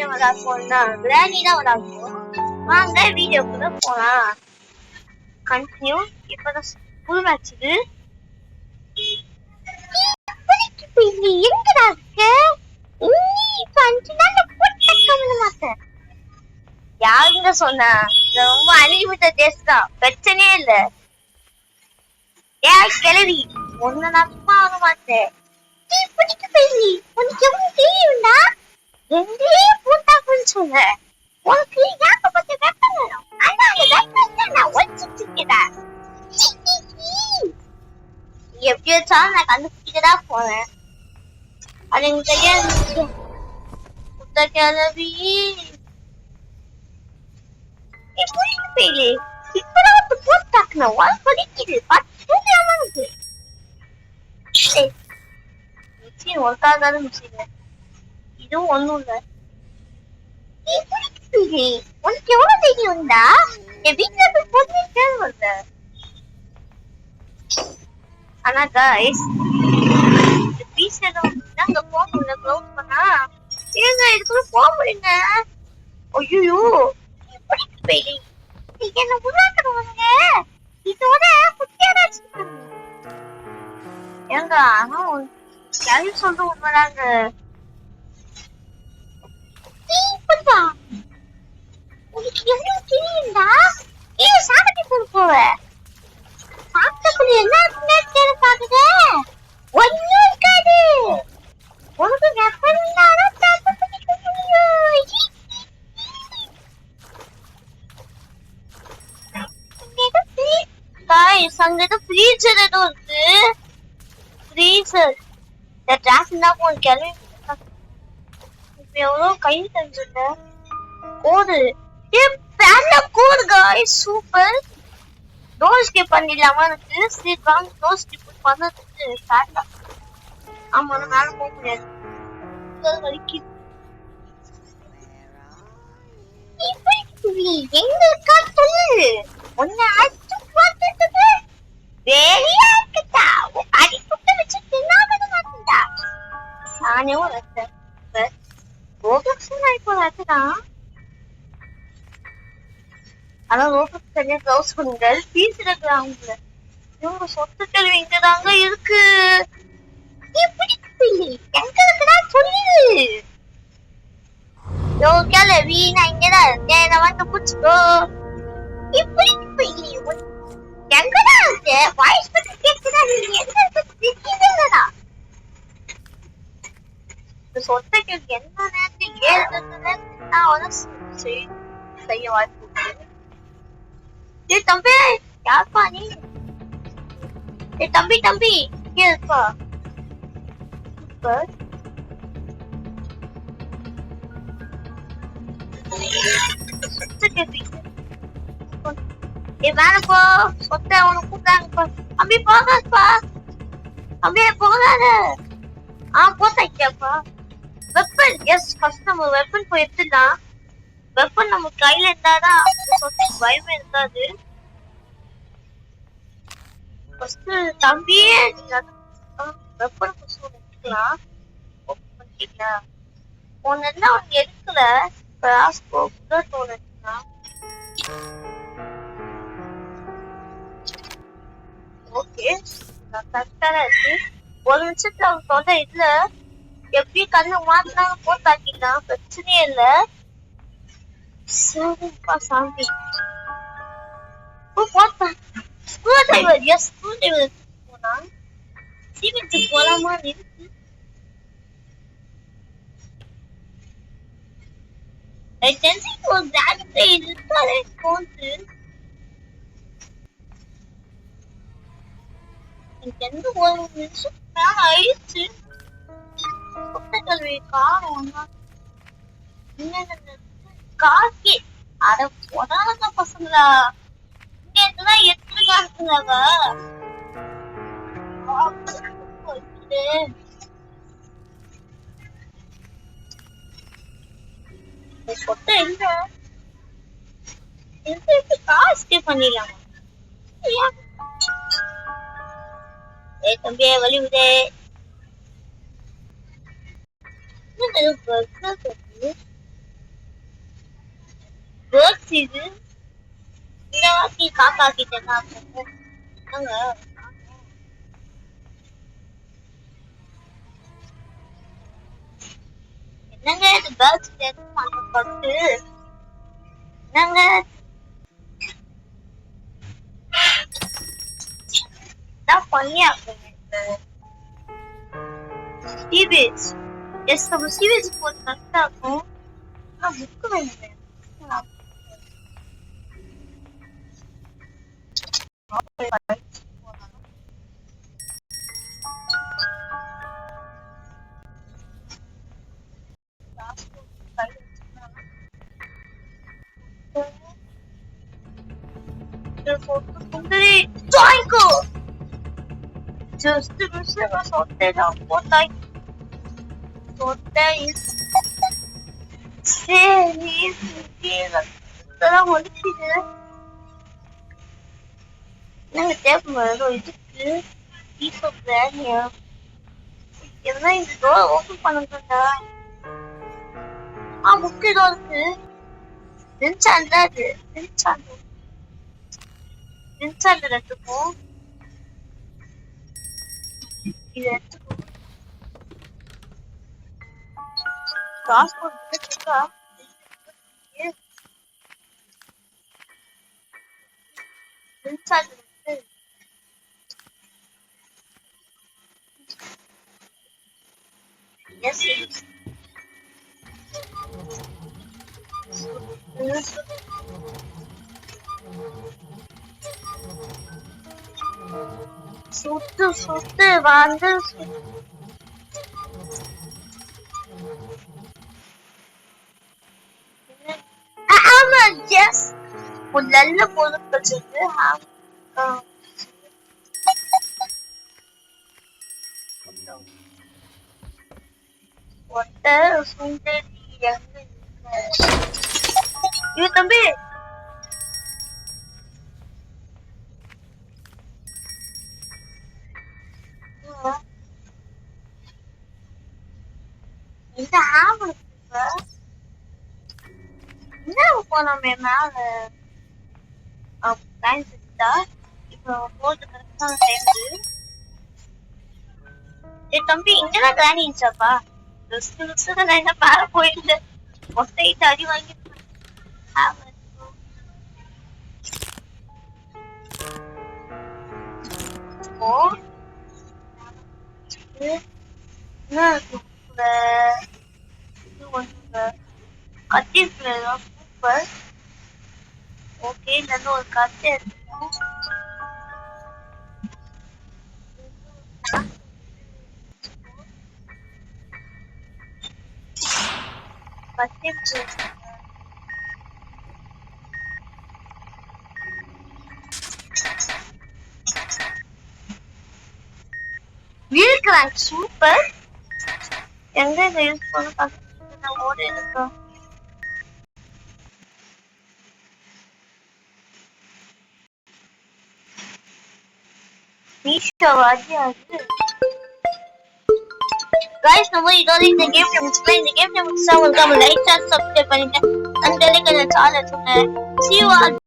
என்ன விளையாடுவோம்னா கிராணி தான் விளையாடுவோம். வாங்க வீடியோக்குள்ள போலாம். கண்டினியூ. இப்பதான் புது மேட்ச் இது. எங்கடா இருக்க? யாருங்க சொன்னா? ரொம்ப அன்லிமிட்டட் டேஸ் தான், பிரச்சனையே இல்ல. ஏன் கிளவி ஒன்னு நஷ்டமா ஆக மாட்டேன். உனக்கு எவ்வளவு தெரியும்டா? ரெண்டே போட்டாக்குன்னு சொல்ற. உனக்கு ஏகப்பட்ட வெப்பன் வேணும். ஆனா அந்த வெப்பன் நான் ஒழிச்சிட்டு இருக்கேன். எப்படி வச்சாலும் நான் கண்டுபிடிக்கதான் போறேன். அது எனக்கு தெரியாது. முத்த கிளவி இப்பதான் போட்டாக்குன படிக்குது பத்து மிஷின் ஒர்க்காகாத மிஷின். இதுவும் ஒண்ணும் இல்ல. உனக்கு எவ்வளவு தெரியும்டா? என் வீட்டுல போய் போட்டு வருத. ஆனா கைஸ் பீஸ் அங்க போக முடியல. க்ளோஸ் பண்ணா ஏங்க இதுக்குள்ள போக முடியுங்க. ஐயோ என்ன உருவாக்குறவங்க இதோட குட்டியாராச்சு. ஏங்க ஆனா யாரும் சொல்ற உண்மைதாங்க. உனக்கு எவ்வளவு தெரியும்டா? ஏன் சாப்பிட்டு கொண்டு போவ? சாப்பிட்டது என்ன பாக்குத? ஒன்னும் இருக்காது. உனக்கு வெப்பன் இல்லாதான் பண்ணிக்க முடியும். गाइस அங்க ஃப்ரீசர் ஏதோ இருக்கு. ஃப்ரீசர் இந்த டிராஃபிக் தான் போன் கேள்வி. இப்போ எவ்வளோ கை தந்துட்ட கோடு. பேன்ல கோடு गाइस சூப்பர். டோர் ஸ்கிப் பண்ணிடலாமா? எனக்கு சீட் வாங்க டோர் ஸ்கிப் பண்ணதுக்கு பேன்ல. ஆமா நான் மேல போக முடியாது. வலிக்கு எங்க இருக்கா சொல்லு. ஒன்னு அடிச்சு போட்டுட்டு வேலையா இருக்குதா? அடி புட்டு வச்சு தின்னாம மாட்டா. நானே ஒரு ரோபக்ஸ் இப்போ அதுதான். ஆனா ரோபக்ஸ் தனியா க்ளோஸ் பண்ணுங்க. பீஸ் இருக்கிறாங்க. இவங்க சொத்து கேள்வி இங்கதாங்க இருக்கு. எங்க இருக்குதா சொல்லு. யோ கேள்வி நான் இங்கதான் இருக்கேன். என்ன வந்து புடிச்சுக்கோ. எங்கடா இருக்கு? வாய்ஸ் பத்தி கேக்குதா? நீங்க எங்க இருக்கீங்களா? சொத்தை கேள்வி என்ன நேரத்தில் ஏழு செய்ய வாய்ப்பு. ஏ தம்பி யாருப்பா நீ? ஏ தம்பி தம்பி இங்கே இருப்பா. சூப்பர். சொத்தை கேள்வி வேலை போ. சொத்தை உனக்கு கூப்பிட்டாங்கப்பா. தம்பி போகாதுப்பா. தம்பியே போகாத. போட்டாப்பா. வெப்பன் எஸ் ஃபர்ஸ்ட் நம்ம வெப்பன் போய் எடுத்துதான். வெப்பன் நம்ம கையில இருந்தாதான் சொத்துக்கு பயமே இருக்காது. ஃபர்ஸ்ட் தம்பியே வெப்பன் எடுத்துக்கலாம். ஒன்னு என்ன ஒன்னு எடுக்கல. எடுத்துக்கலாம். ஓகே கரெக்டா இருக்கு. ஒரு நிமிஷத்துல அவங்க சொல்ற இதுல எப்படி கண்ணு மாத்தினாங்க போட்டாக்கிட்டான். பிரச்சனையே இல்ல. சரிப்பா சாமி போட்டான். ஸ்க்ரூ டிரைவர் எஸ் ஸ்க்ரூ டிரைவர் போனா சீமெண்ட் போலாமா இருக்கு. ஒரு கிராஃபிக் இருக்காலே போன்ட்டு எந்த ஒரு நிமிஷம் மேல ஆயிடுச்சு. சொத்தை கல்வி காரம் காக்கி அட போதானங்க பசங்களா. இங்க இருந்துதான் எடுத்துட்டு இருக்குங்க. சொத்தை எங்க காசு பண்ணிடலாமா? தம்பியே வலி விதே. இது இந்த வாட்டி காக்கா கிட்ட நான் என்னங்க இது கேர்ள்ஸ் பட்டு என்னங்க தான் பண்ணியா சீவேஜ் எஸ் நம்ம சீவேஜ் போட்டு கரெக்டா இருக்கும் நான் புக்கு வேணுங்க सुंदरी जॉय को जस्ट दूसरे को सोते जाओ होता है सोता है से ही ये तरह होती है ना देख मरो இதுக்கு இப்போ பிளான் என்ன இந்த டோர் ஓபன் பண்ணனும்டா புக் ஏதோ இருக்கு நின்சாண்டாது நின்சாண்டு எடுத்துப்போம் இது எடுத்துப்போம் பாஸ்போர்ட் எடுத்துக்கா நின்சாண்டு yes சுத்து வந்து ஆமா எஸ் ஒரு நல்ல பொருட்கள் இருக்கு ஒட்ட சுந்தரி எங்க இது தம்பி இந்த ஆவணத்துக்கு என்ன போனோமே மேல டைம் செட்டா இப்போ போறது கரெக்டான டைம் தம்பி இங்கதான் கிராணி இருந்துச்சாப்பா நான் என்ன மேல போயிட்டு மொட்டையிட்டு அடி வாங்கி கத்தி சூப்பர் ஓகே நல்ல ஒரு கத்தி எடுத்துக்கோம் வீல் கிராங்க் சூப்பர் எங்க இதை யூஸ் பண்ண பார்த்து ஓட இருக்கா மீஷோவாதி அது guys நம்ம இதோட இந்த கேம் முடிச்சலாம் இந்த கேம் முடிச்சா உங்களுக்கு லைக் அண்ட் சப்ஸ்கிரைப் பண்ணிட்டு அந்த லிங்க் அந்த சேனலை see you all